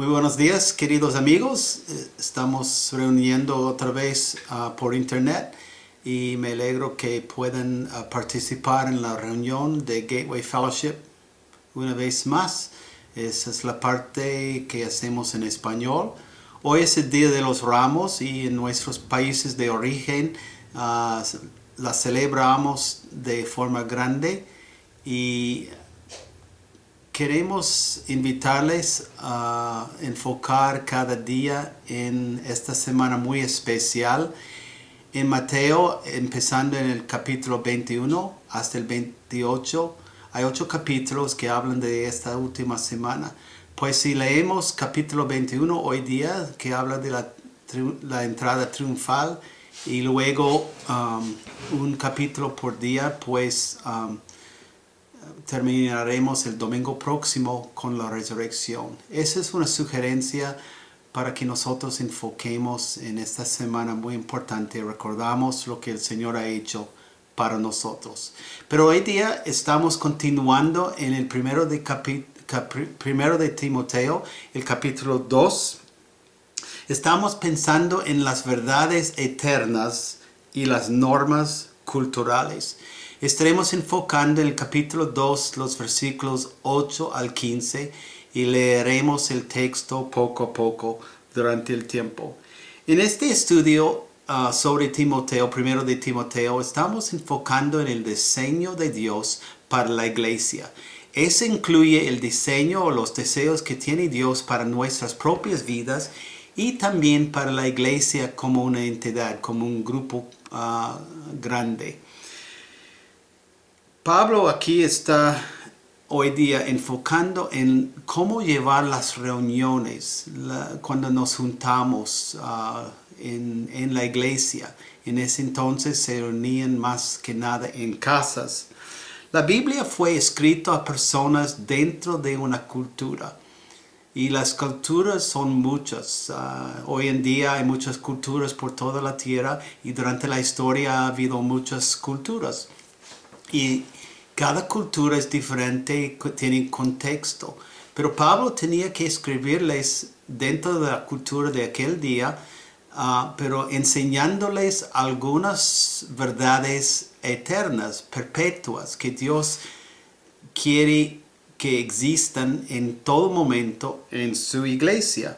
Muy buenos días, queridos amigos. Estamos reuniendo otra vez por internet y me alegro que puedan participar en la reunión de Gateway Fellowship una vez más. Esa es la parte que hacemos en español. Hoy es el Día de los Ramos y en nuestros países de origen la celebramos de forma grande y queremos invitarles a enfocar cada día en esta semana muy especial. En Mateo, empezando en el capítulo 21 hasta el 28, hay 8 capítulos que hablan de esta última semana. Pues si leemos capítulo 21 hoy día, que habla de la entrada triunfal, y luego un capítulo por día, pues terminaremos el domingo próximo con la resurrección. Esa es una sugerencia para que nosotros enfoquemos en esta semana muy importante. Recordamos lo que el Señor ha hecho para nosotros. Pero hoy día estamos continuando en el primero de Timoteo, el capítulo 2. Estamos pensando en las verdades eternas y las normas culturales. Estaremos enfocando en el capítulo 2, los versículos 8 al 15 y leeremos el texto poco a poco durante el tiempo. En este estudio sobre Timoteo, primero de Timoteo, estamos enfocando en el diseño de Dios para la iglesia. Eso incluye el diseño o los deseos que tiene Dios para nuestras propias vidas y también para la iglesia como una entidad, como un grupo grande. Pablo aquí está hoy día enfocando en cómo llevar las reuniones cuando nos juntamos en la iglesia. En ese entonces se reunían más que nada en casas. La Biblia fue escrita a personas dentro de una cultura. Y las culturas son muchas. Hoy en día hay muchas culturas por toda la tierra y durante la historia ha habido muchas culturas. Y cada cultura es diferente, tiene contexto. Pero Pablo tenía que escribirles dentro de la cultura de aquel día, pero enseñándoles algunas verdades eternas, perpetuas, que Dios quiere que existan en todo momento en su iglesia.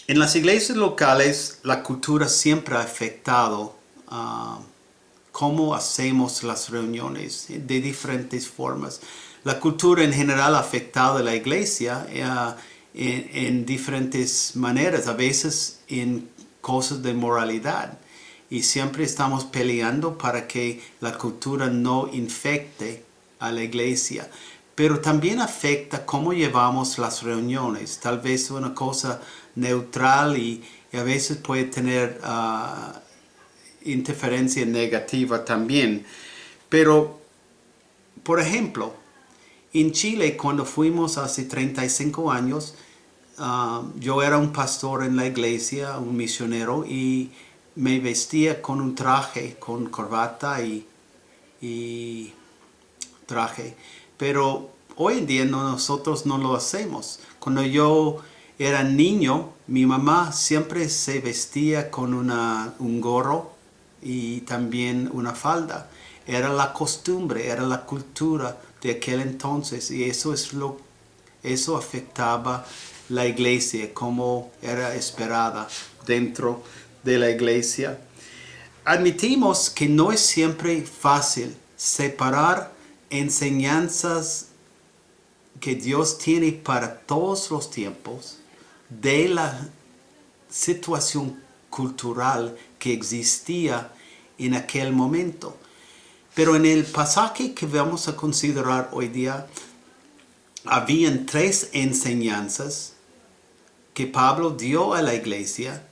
En las iglesias locales, la cultura siempre ha afectado cómo hacemos las reuniones de diferentes formas. La cultura en general ha afectado a la iglesia en diferentes maneras, a veces en cosas de moralidad. Y siempre estamos peleando para que la cultura no infecte a la iglesia. Pero también afecta cómo llevamos las reuniones. Tal vez una cosa neutral y a veces puede tener interferencia negativa también. Pero, por ejemplo, en Chile, cuando fuimos hace 35 años, yo era un pastor en la iglesia, un misionero, y me vestía con un traje, con corbata y traje. Pero hoy en día nosotros no lo hacemos. Cuando yo era niño, mi mamá siempre se vestía con un gorro y también una falda. Era la costumbre, era la cultura de aquel entonces y eso afectaba la iglesia como era esperada dentro de la iglesia. Admitimos que no es siempre fácil separar enseñanzas que Dios tiene para todos los tiempos de la situación cultural que existía en aquel momento. Pero en el pasaje que vamos a considerar hoy día, habían 3 enseñanzas que Pablo dio a la iglesia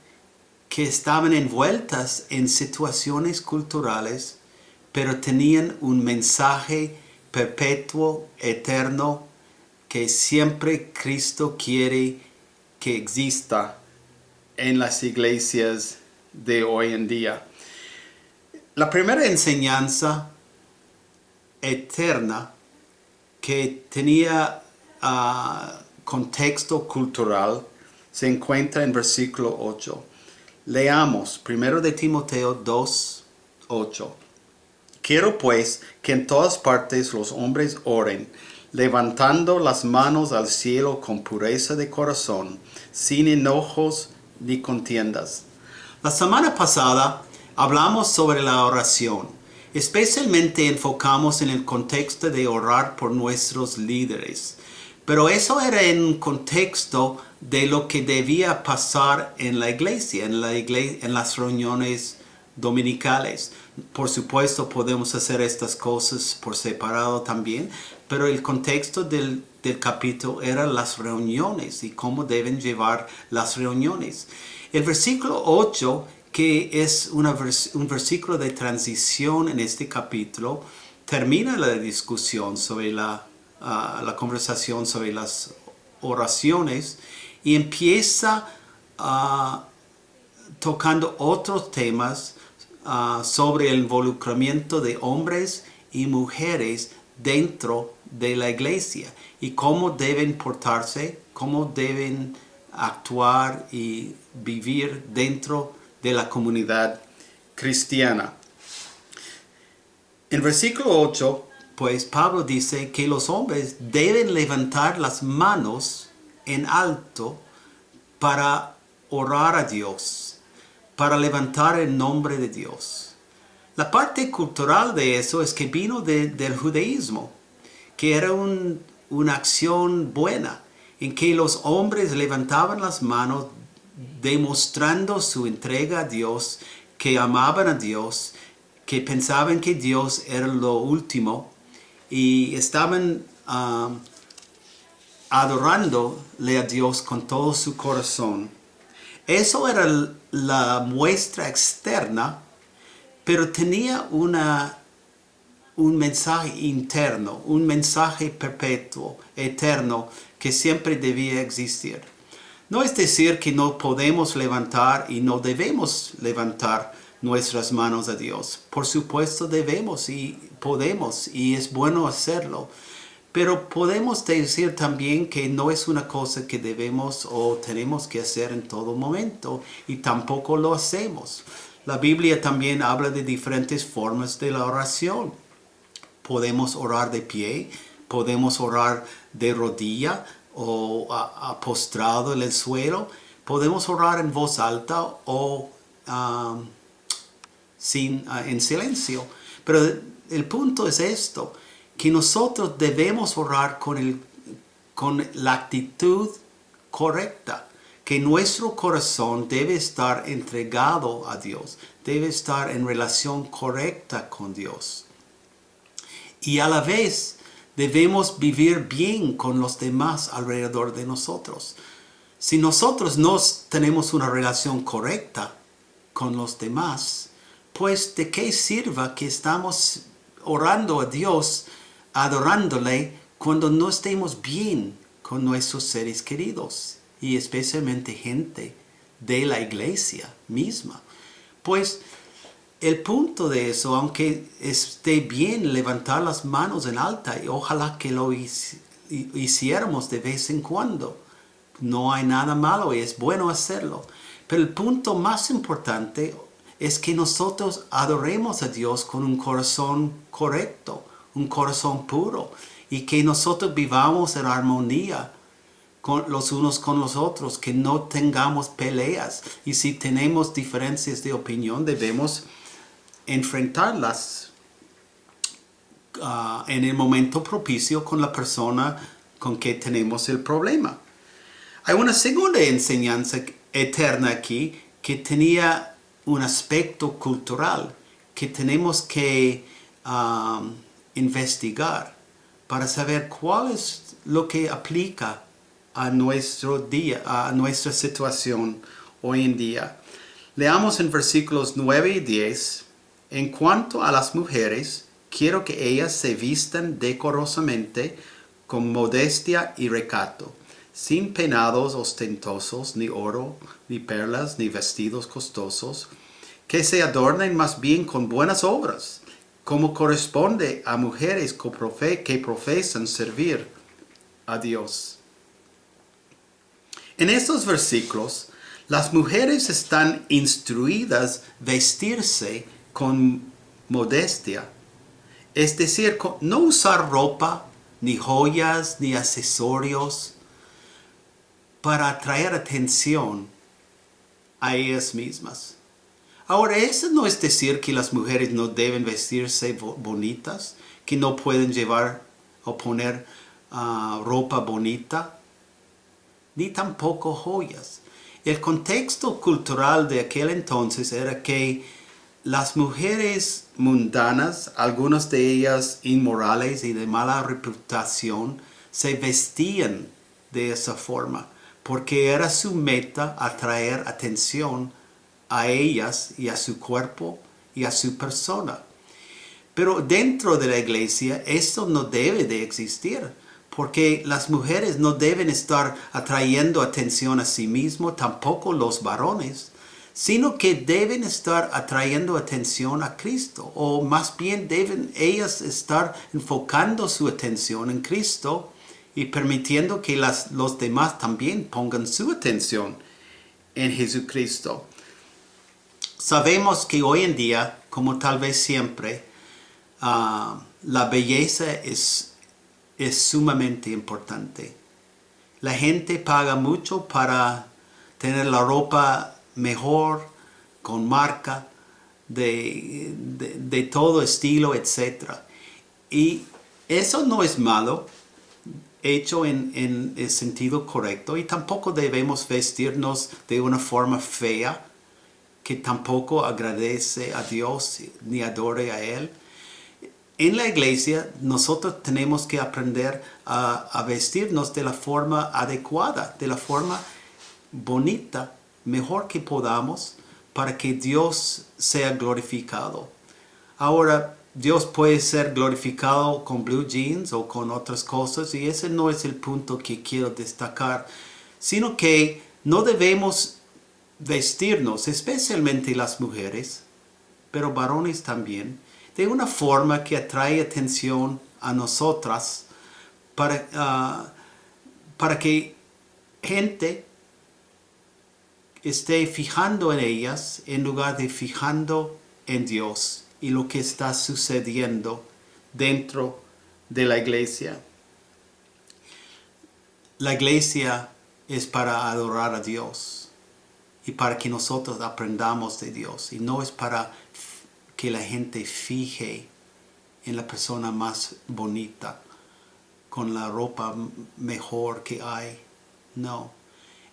que estaban envueltas en situaciones culturales, pero tenían un mensaje perpetuo, eterno, que siempre Cristo quiere que exista en las iglesias de hoy en día. La primera enseñanza eterna que tenía contexto cultural se encuentra en versículo 8. Leamos 1 de Timoteo 2, 8. Quiero pues que en todas partes los hombres oren, levantando las manos al cielo con pureza de corazón, sin enojos ni contiendas. La semana pasada hablamos sobre la oración. Especialmente enfocamos en el contexto de orar por nuestros líderes. Pero eso era en contexto de lo que debía pasar en la iglesia, en las reuniones dominicales. Por supuesto, podemos hacer estas cosas por separado también, pero el contexto del capítulo era las reuniones y cómo deben llevar las reuniones. El versículo 8, que es un versículo de transición en este capítulo, termina la discusión sobre la conversación sobre las oraciones y empieza tocando otros temas sobre el involucramiento de hombres y mujeres dentro de la iglesia y cómo deben portarse, cómo deben actuar y vivir dentro de la comunidad cristiana. En versículo 8, pues Pablo dice que los hombres deben levantar las manos en alto para orar a Dios, para levantar el nombre de Dios. La parte cultural de eso es que vino del judaísmo, que era una acción buena, en que los hombres levantaban las manos demostrando su entrega a Dios, que amaban a Dios, que pensaban que Dios era lo último y estaban adorándole a Dios con todo su corazón. Eso era la muestra externa, pero tenía un mensaje interno, un mensaje perpetuo, eterno, que siempre debía existir. No es decir que no podemos levantar y no debemos levantar nuestras manos a Dios. Por supuesto debemos y podemos y es bueno hacerlo. Pero podemos decir también que no es una cosa que debemos o tenemos que hacer en todo momento y tampoco lo hacemos. La Biblia también habla de diferentes formas de la oración. Podemos orar de pie, podemos orar de rodilla o postrado en el suelo. Podemos orar en voz alta o en silencio. Pero el punto es esto, que nosotros debemos orar con la actitud correcta, que nuestro corazón debe estar entregado a Dios, debe estar en relación correcta con Dios. Y a la vez debemos vivir bien con los demás alrededor de nosotros. Si nosotros no tenemos una relación correcta con los demás, pues ¿de qué sirva que estamos orando a Dios, adorándole, cuando no estemos bien con nuestros seres queridos y especialmente gente de la iglesia misma? Pues el punto de eso, aunque esté bien levantar las manos en alta, y ojalá que lo hiciéramos de vez en cuando, no hay nada malo y es bueno hacerlo. Pero el punto más importante es que nosotros adoremos a Dios con un corazón correcto, un corazón puro, y que nosotros vivamos en armonía los unos con los otros, que no tengamos peleas. Y si tenemos diferencias de opinión, debemos enfrentarlas en el momento propicio con la persona con que tenemos el problema. Hay una segunda enseñanza eterna aquí que tenía un aspecto cultural que tenemos que investigar para saber cuál es lo que aplica a nuestro día, a nuestra situación hoy en día. Leamos en versículos 9 y 10. En cuanto a las mujeres, quiero que ellas se vistan decorosamente con modestia y recato, sin peinados ostentosos, ni oro, ni perlas, ni vestidos costosos, que se adornen más bien con buenas obras, como corresponde a mujeres que profesan servir a Dios. En estos versículos, las mujeres están instruidas a vestirse con modestia. Es decir, no usar ropa, ni joyas, ni accesorios para atraer atención a ellas mismas. Ahora, eso no es decir que las mujeres no deben vestirse bonitas, que no pueden llevar o poner ropa bonita, ni tampoco joyas. El contexto cultural de aquel entonces era que las mujeres mundanas, algunas de ellas inmorales y de mala reputación, se vestían de esa forma, porque era su meta atraer atención a ellas y a su cuerpo y a su persona. Pero dentro de la iglesia esto no debe de existir, porque las mujeres no deben estar atrayendo atención a sí mismos, tampoco los varones, sino que deben estar atrayendo atención a Cristo, o más bien deben ellas estar enfocando su atención en Cristo y permitiendo que los demás también pongan su atención en Jesucristo. Sabemos que hoy en día, como tal vez siempre, la belleza es sumamente importante. La gente paga mucho para tener la ropa mejor, con marca, de todo estilo, etc. Y eso no es malo, hecho en el sentido correcto, y tampoco debemos vestirnos de una forma fea, que tampoco agradece a Dios ni adore a Él. En la iglesia nosotros tenemos que aprender a vestirnos de la forma adecuada, de la forma bonita, mejor que podamos, para que Dios sea glorificado. Ahora, Dios puede ser glorificado con blue jeans o con otras cosas, y ese no es el punto que quiero destacar, sino que no debemos vestirnos, especialmente las mujeres, pero varones también, de una forma que atrae atención a nosotras para que gente esté fijando en ellas en lugar de fijando en Dios y lo que está sucediendo dentro de la iglesia. La iglesia es para adorar a Dios y para que nosotros aprendamos de Dios, y no es para que la gente fije en la persona más bonita, con la ropa mejor que hay. No,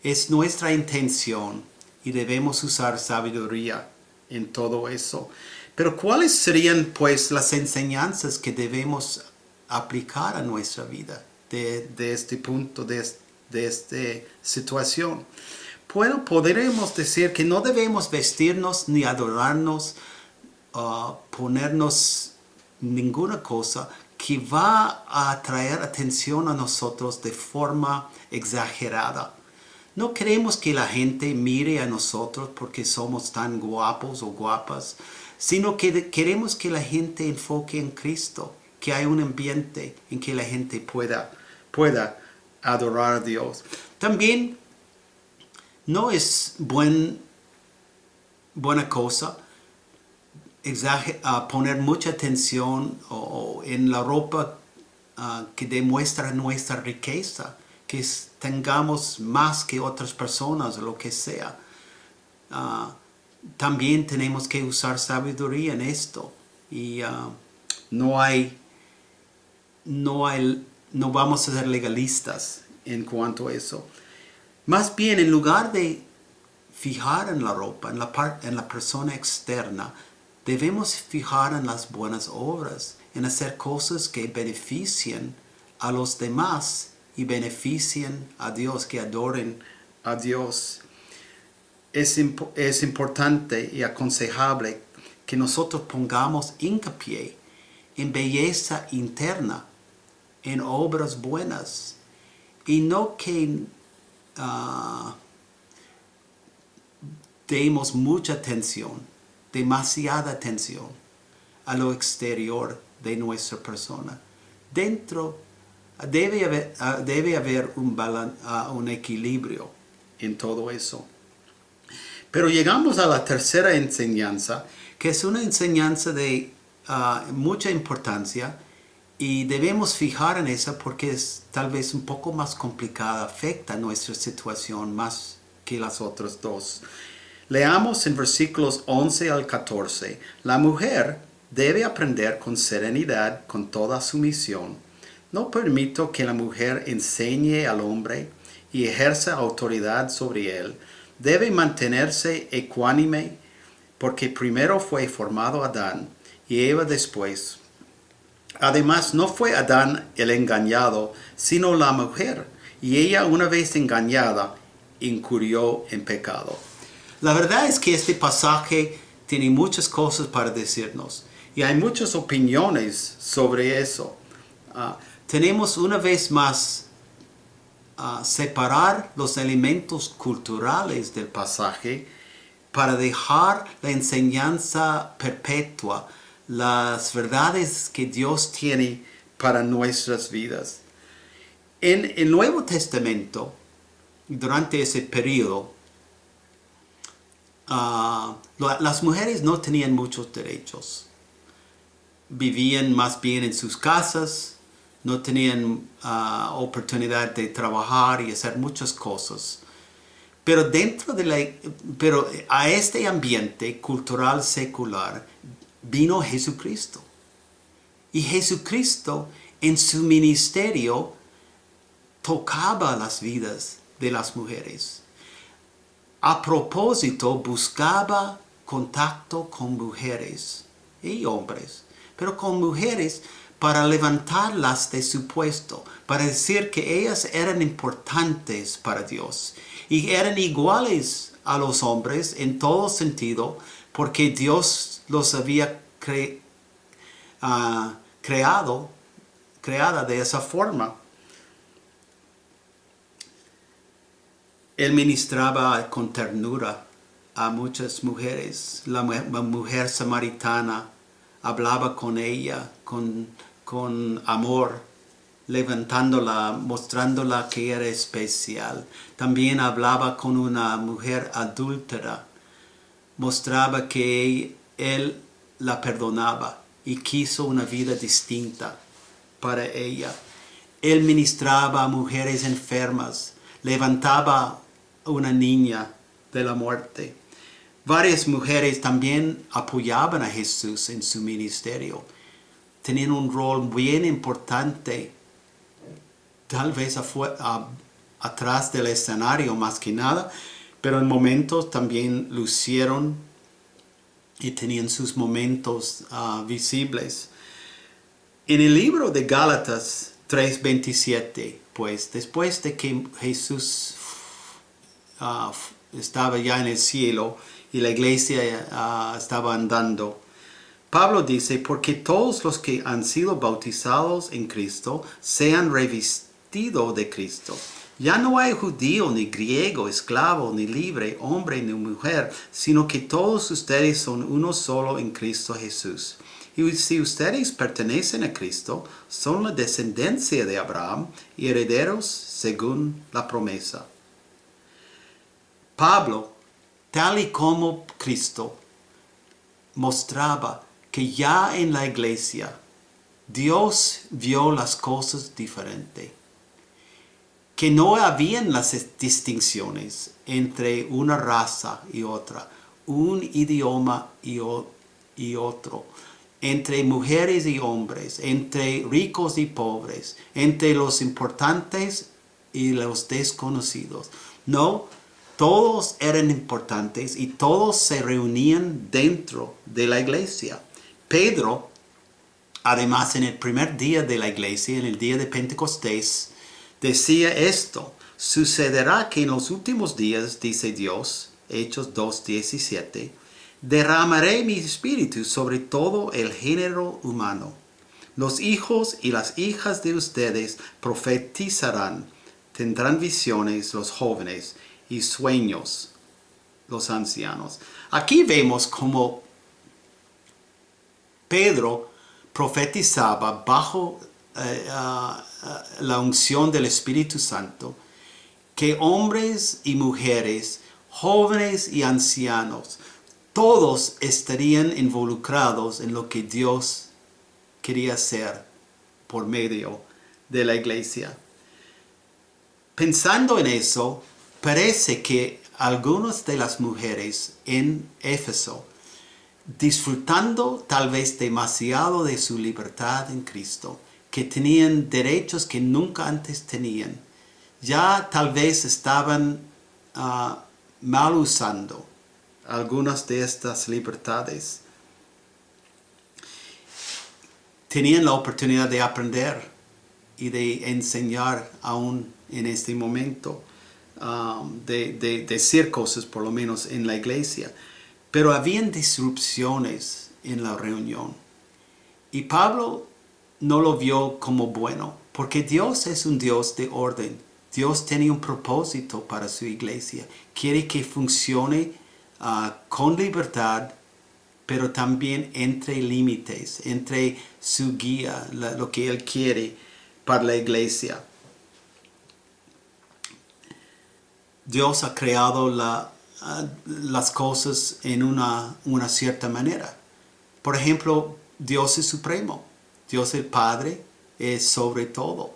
es nuestra intención y debemos usar sabiduría en todo eso. Pero ¿cuáles serían pues las enseñanzas que debemos aplicar a nuestra vida de este punto, de esta situación? Bueno, podremos decir que no debemos vestirnos ni adorarnos, ponernos ninguna cosa que va a atraer atención a nosotros de forma exagerada. No queremos que la gente mire a nosotros porque somos tan guapos o guapas, sino que queremos que la gente enfoque en Cristo, que hay un ambiente en que la gente pueda adorar a Dios. También no es buena cosa poner mucha atención en la ropa que demuestra nuestra riqueza, que tengamos más que otras personas o lo que sea. También tenemos que usar sabiduría en esto, y no vamos a ser legalistas en cuanto a eso. Más bien, en lugar de fijar en la ropa, en la persona externa, debemos fijar en las buenas obras, en hacer cosas que beneficien a los demás y beneficien a Dios, que adoren a Dios. Es importante y aconsejable que nosotros pongamos hincapié en belleza interna, en obras buenas, y no que demos mucha atención, demasiada atención a lo exterior de nuestra persona. Dentro debe haber un equilibrio en todo eso. Pero llegamos a la tercera enseñanza, que es una enseñanza de mucha importancia, y debemos fijar en esa porque es tal vez un poco más complicada, afecta nuestra situación más que las otras dos. Leamos en versículos 11 al 14. La mujer debe aprender con serenidad, con toda sumisión. No permito que la mujer enseñe al hombre y ejerza autoridad sobre él. Debe mantenerse ecuánime, porque primero fue formado Adán y Eva después. Además, no fue Adán el engañado, sino la mujer, y ella, una vez engañada, incurrió en pecado. La verdad es que este pasaje tiene muchas cosas para decirnos, y hay muchas opiniones sobre eso. Tenemos una vez más separar los elementos culturales del pasaje para dejar la enseñanza perpetua, las verdades que Dios tiene para nuestras vidas. En el Nuevo Testamento, durante ese periodo, las mujeres no tenían muchos derechos. Vivían más bien en sus casas, no tenían oportunidad de trabajar y hacer muchas cosas. Pero pero a este ambiente cultural secular vino Jesucristo. Y Jesucristo en su ministerio tocaba las vidas de las mujeres. A propósito, buscaba contacto con mujeres y hombres, pero con mujeres para levantarlas de su puesto, para decir que ellas eran importantes para Dios y eran iguales a los hombres en todo sentido, porque Dios los había creada de esa forma. Él ministraba con ternura a muchas mujeres. La mujer samaritana hablaba con ella con amor, levantándola, mostrándola que era especial. También hablaba con una mujer adúltera, mostraba que él la perdonaba y quiso una vida distinta para ella. Él ministraba a mujeres enfermas, levantaba a una niña de la muerte. Varias mujeres también apoyaban a Jesús en su ministerio. Tenían un rol bien importante, tal vez atrás del escenario más que nada, pero en momentos también lucieron y tenían sus momentos visibles. En el libro de Gálatas 3:27, pues después de que Jesús estaba ya en el cielo y la iglesia estaba andando, Pablo dice: porque todos los que han sido bautizados en Cristo se han revestido de Cristo. Ya no hay judío, ni griego, esclavo, ni libre, hombre, ni mujer, sino que todos ustedes son uno solo en Cristo Jesús. Y si ustedes pertenecen a Cristo, son la descendencia de Abraham y herederos según la promesa. Pablo, tal y como Cristo, mostraba que ya en la iglesia Dios vio las cosas diferente, que no habían las distinciones entre una raza y otra, un idioma y otro, entre mujeres y hombres, entre ricos y pobres, entre los importantes y los desconocidos. No, todos eran importantes y todos se reunían dentro de la iglesia. Pedro, además, en el primer día de la iglesia, en el día de Pentecostés, decía esto: sucederá que en los últimos días, dice Dios, Hechos 2:17, derramaré mi espíritu sobre todo el género humano. Los hijos y las hijas de ustedes profetizarán, tendrán visiones los jóvenes y sueños los ancianos. Aquí vemos como Pedro profetizaba bajo la unción del Espíritu Santo, que hombres y mujeres, jóvenes y ancianos, todos estarían involucrados en lo que Dios quería hacer por medio de la iglesia. Pensando en eso, parece que algunas de las mujeres en Éfeso, disfrutando tal vez demasiado de su libertad en Cristo, que tenían derechos que nunca antes tenían, ya tal vez estaban mal usando algunas de estas libertades. Tenían la oportunidad de aprender y de enseñar aún en este momento, de decir cosas por lo menos en la iglesia. Pero habían disrupciones en la reunión. Y Pablo no lo vio como bueno, porque Dios es un Dios de orden. Dios tiene un propósito para su iglesia. Quiere que funcione con libertad, pero también entre límites, entre su guía, lo que Él quiere para la iglesia. Dios ha creado las cosas en una cierta manera. Por ejemplo, Dios es supremo. Dios el Padre es sobre todo.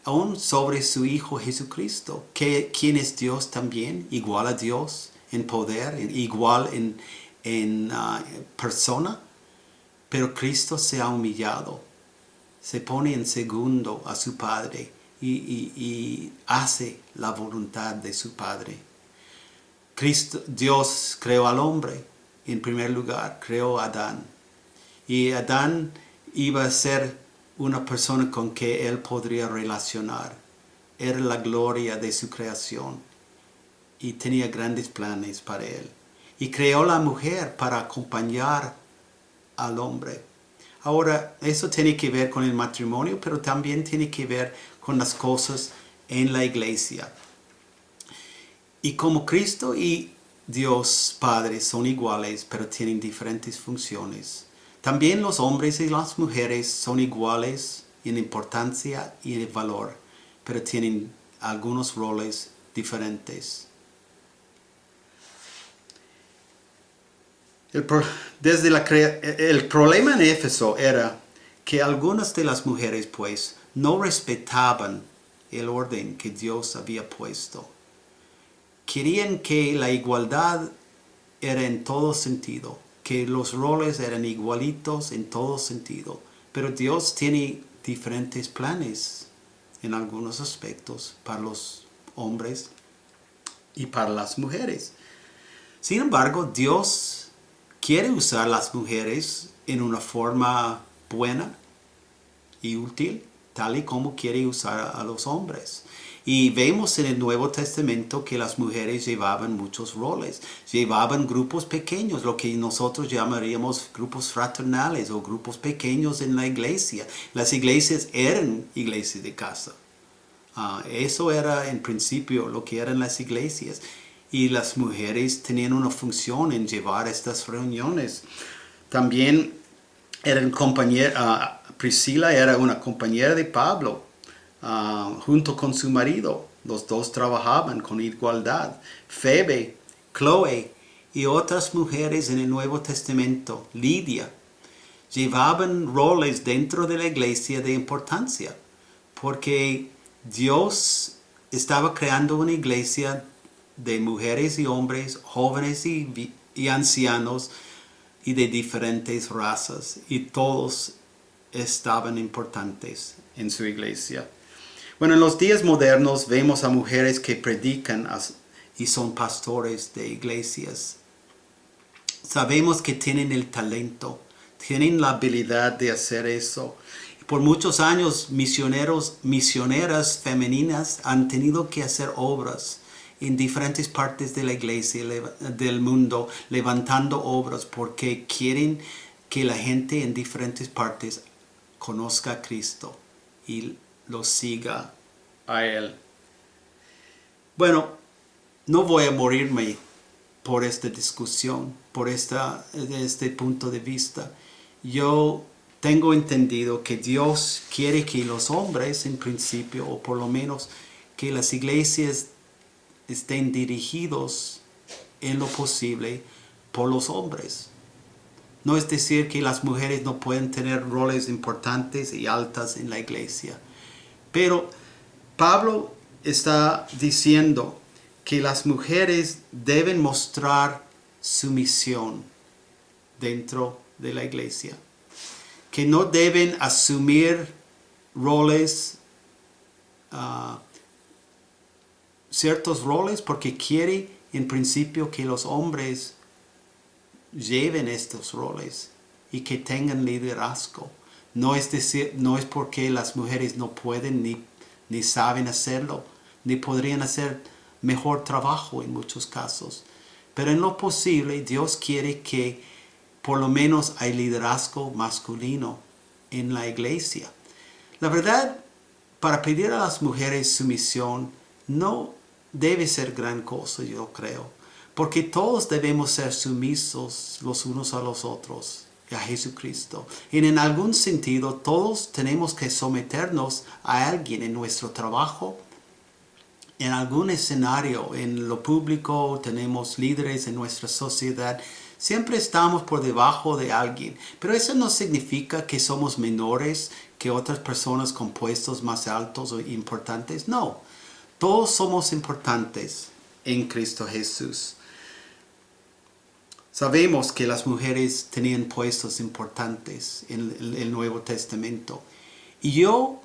Aún sobre su Hijo Jesucristo, quien es Dios también, igual a Dios en poder, igual en persona. Pero Cristo se ha humillado, se pone en segundo a su Padre y hace la voluntad de su Padre. Dios creó al hombre, en primer lugar, creó a Adán. Y Adán iba a ser una persona con que él podría relacionar. Era la gloria de su creación y tenía grandes planes para él. Y creó la mujer para acompañar al hombre. Ahora, eso tiene que ver con el matrimonio, pero también tiene que ver con las cosas en la iglesia. Y como Cristo y Dios Padre son iguales, pero tienen diferentes funciones, también los hombres y las mujeres son iguales en importancia y en valor, pero tienen algunos roles diferentes. El problema en Éfeso era que algunas de las mujeres pues no respetaban el orden que Dios había puesto. Querían que la igualdad era en todo sentido, que los roles eran igualitos en todo sentido, pero Dios tiene diferentes planes en algunos aspectos para los hombres y para las mujeres. Sin embargo, Dios quiere usar las mujeres en una forma buena y útil, tal y como quiere usar a los hombres. Y vemos en el Nuevo Testamento que las mujeres llevaban muchos roles. Llevaban grupos pequeños, lo que nosotros llamaríamos grupos fraternales o grupos pequeños en la iglesia. Las iglesias eran iglesias de casa. Eso era en principio lo que eran las iglesias. Y las mujeres tenían una función en llevar estas reuniones. También eran Priscila era una compañera de Pablo. Junto con su marido, los dos trabajaban con igualdad. Febe, Chloe y otras mujeres en el Nuevo Testamento, Lidia, llevaban roles dentro de la iglesia de importancia, porque Dios estaba creando una iglesia de mujeres y hombres, jóvenes y ancianos, y de diferentes razas, y todos estaban importantes en su iglesia. Bueno, en los días modernos vemos a mujeres que predican y son pastores de iglesias. Sabemos que tienen el talento, tienen la habilidad de hacer eso. Por muchos años, misioneras femeninas han tenido que hacer obras en diferentes partes de la iglesia, del mundo, levantando obras porque quieren que la gente en diferentes partes conozca a Cristo y lo siga a Él. Bueno, no voy a morirme por esta discusión, por este punto de vista. Yo tengo entendido que Dios quiere que los hombres, en principio, o por lo menos que las iglesias estén dirigidos en lo posible por los hombres. No es decir que las mujeres no pueden tener roles importantes y altas en la iglesia. Pero Pablo está diciendo que las mujeres deben mostrar sumisión dentro de la iglesia. Que no deben asumir roles, ciertos roles, porque quiere en principio que los hombres lleven estos roles y que tengan liderazgo. No es decir, no es porque las mujeres no pueden ni saben hacerlo, ni podrían hacer mejor trabajo en muchos casos. Pero en lo posible Dios quiere que por lo menos hay liderazgo masculino en la iglesia. La verdad, para pedir a las mujeres sumisión no debe ser gran cosa, yo creo. Porque todos debemos ser sumisos los unos a los otros, a Jesucristo. Y en algún sentido todos tenemos que someternos a alguien en nuestro trabajo. En algún escenario, en lo público, tenemos líderes en nuestra sociedad. Siempre estamos por debajo de alguien. Pero eso no significa que somos menores que otras personas con puestos más altos o importantes. No, todos somos importantes en Cristo Jesús. Sabemos que las mujeres tenían puestos importantes en el Nuevo Testamento. Y yo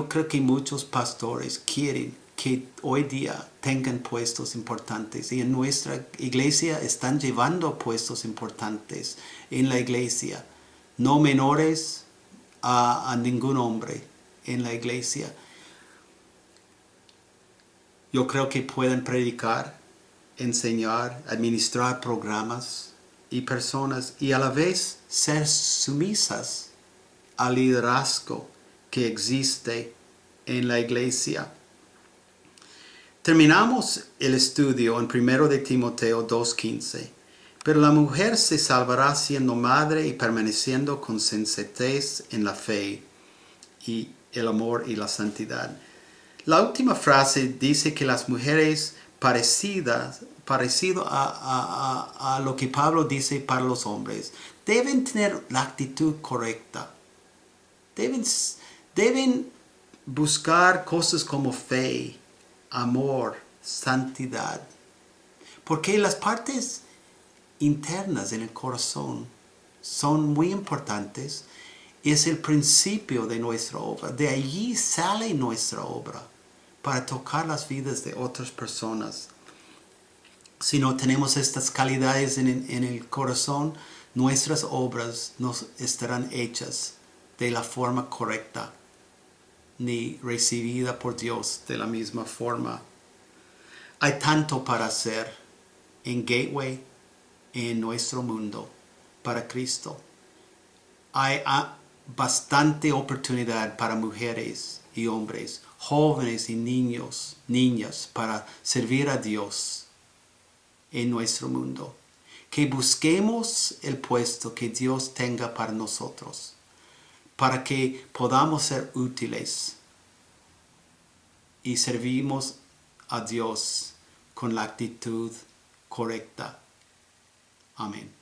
creo que muchos pastores quieren que hoy día tengan puestos importantes. Y en nuestra iglesia están llevando puestos importantes en la iglesia. No menores a ningún hombre en la iglesia. Yo creo que pueden predicar, enseñar, administrar programas y personas y a la vez ser sumisas al liderazgo que existe en la iglesia. Terminamos el estudio en 1 de Timoteo 2:15. Pero la mujer se salvará siendo madre y permaneciendo con sensatez en la fe y el amor y la santidad. La última frase dice que las mujeres parecido a lo que Pablo dice para los hombres, deben tener la actitud correcta. Deben buscar cosas como fe, amor, santidad. Porque las partes internas en el corazón son muy importantes. Es el principio de nuestra obra. De allí sale nuestra obra para tocar las vidas de otras personas. Si no tenemos estas calidades en el corazón, nuestras obras no estarán hechas de la forma correcta ni recibida por Dios de la misma forma. Hay tanto para hacer en Gateway, en nuestro mundo, para Cristo. Hay bastante oportunidad para mujeres y hombres, jóvenes y niños, niñas, para servir a Dios en nuestro mundo. Que busquemos el puesto que Dios tenga para nosotros, para que podamos ser útiles y servimos a Dios con la actitud correcta. Amén.